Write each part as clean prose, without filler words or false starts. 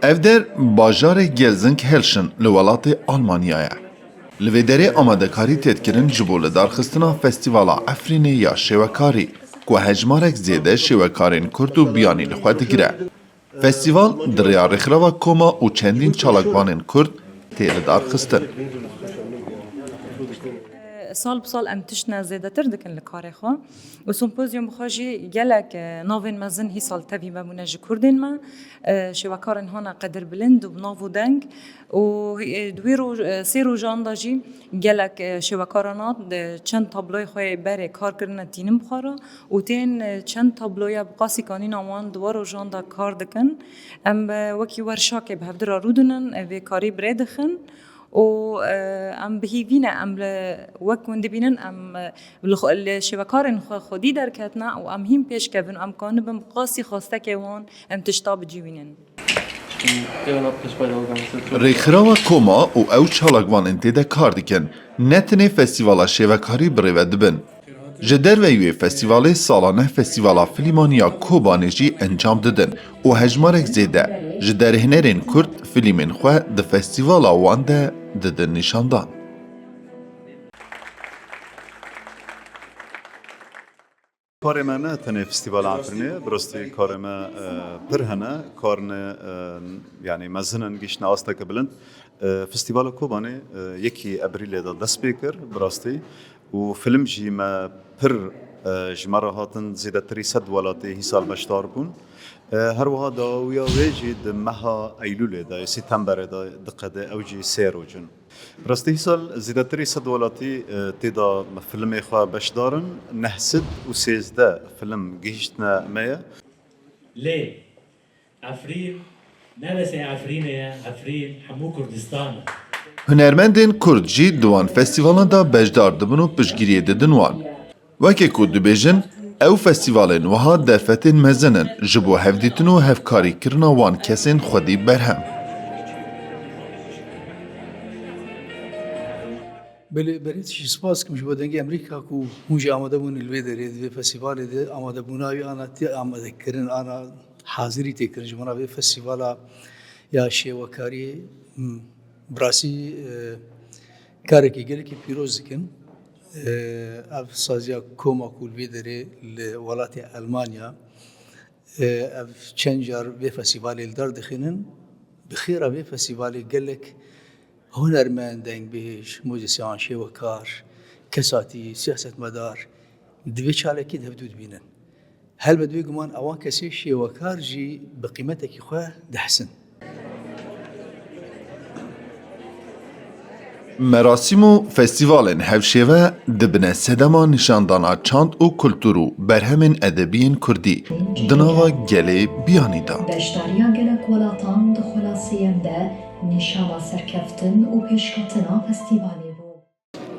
Evder bajarê Gelsenkirchen li welatê Almanyayê. Li vê derê amadekarî têdkirin ji bo li darxistina Festîvala Efrînê ya Şêwekarî ku hejmarek zêde şêwekarên Kurd û biyanî li xwe digire. Festîval di rêya rêxirava Koma û çendîn çalakvanên Kurd tê li darxistin. سال بسال ام تشنا زیادتر دکن لکاره خو و سمپوزیوم بخواجی گلک ناوین مزن هی سال تبی ممونه جی کردین ما شوکارن هانا قدر بلند و ناو دنگ و دوی رو سی رو جاندا جی گلک شوکارانات چند تابلوی خوی بره کار کردن تینم بخارا و تین چند تابلوی بقاسی کانی نامان دوار رو جاندا کار دکن ام وکی ورشاک به هفدر رودنن و کاری بردخن و ام بهیوینه ام وکون دبینن ام الشبکارن خودی درکتنا و ام هم پیش کردن ام کانه بم قاسی خواسته که وان ام تشتاب جیوینن. Rêxirava Koma û ew çalakvanên tê de kar dikin, ne tenê Festîvala Şêvekarî birêve dibin. Ji derveyî wê festîvalê salane Festîvala Filîmaniya Kobanê jî encam didin û hejmarek zêde ji derhênerên Kurd filîmên xwe di festîvala wan de didin nîşandan. کار من نه تنه فستیوال عفرینه براستی کار من پر هنه کارن یعنی مزنن گیش ناسته کبلند فستیوال کوبانه یکی ابریل دا دست بیکر براستی و فیلم جی ما پر جمره هاتن زیاده تری صد ولاتی هی سال بشتار بون هر وها دا ویا ویجی د مها ایلول دا سپتامبر دا دقیقه اوجی سیروجن براستی هی سال زیاده تری صد ولاتی تیدا فیلم خواه بشدارن نهصد و سیزده فیلم گیشتنا میا ليه عفرین نه بس عفرینه عفرین همو کردستان Hunermendên Kurd jî di wan festîvalan da bejdar dibin û piştgiriyê didin wan. Wekê ku dibêjin, ew festîvalên wiha derfetên mezin in ji bo hevdîtin û hevkarîkirina wan kesên xwedî berhem. بريت شي سباس كم جوا دنجي امريكا كو موجي اماده بون الفيدر دي فيستيفال دي اماده بوناوي انا تي اماده كرن انا حاضري تكرن جمنا في فيستيفالا يا شي وكاري براسي كاركي جلكي بيروزكن اف سازيا كوما كول فيدر لولاتي المانيا اف تشنجر في فيستيفال الدار دخنن بخيره في فيستيفال قالك هنرمند دنگ بهش موزیسیان شیوکار کساتی سیاست مدار دوی چالکی دهودود بینن هل بدوی گمان اوان کسی شیوکار جی بقیمتك خواه دحسن Merasîm û festîvalên hevşêve dibine sedema nîşandana çand û kultur û berhemên edebiyên Kurdî di nava gelê biyanî da. Beşdariya gelek welatan di xulasiyên de nîşana serkeftin û pêşketina festîvalê bû.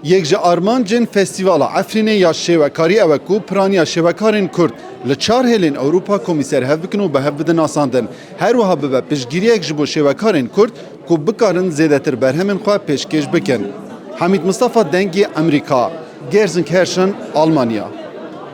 Yek ji armancên Festîvala Efrînê ya Şêwekarî ew e ku piraniya şêwekarên Kurd li çar hêlên Ewropa komîser hev bikin û bi hev bidin asandin. Her wiha bibe piştgiriyek ji bo şêwekarên Kurd ku bikarin zêdetir berhemên xwe pêşkêş bikin. Hamîd Mustafa dengê Emerîka, Gelsenkirchen, Almanya.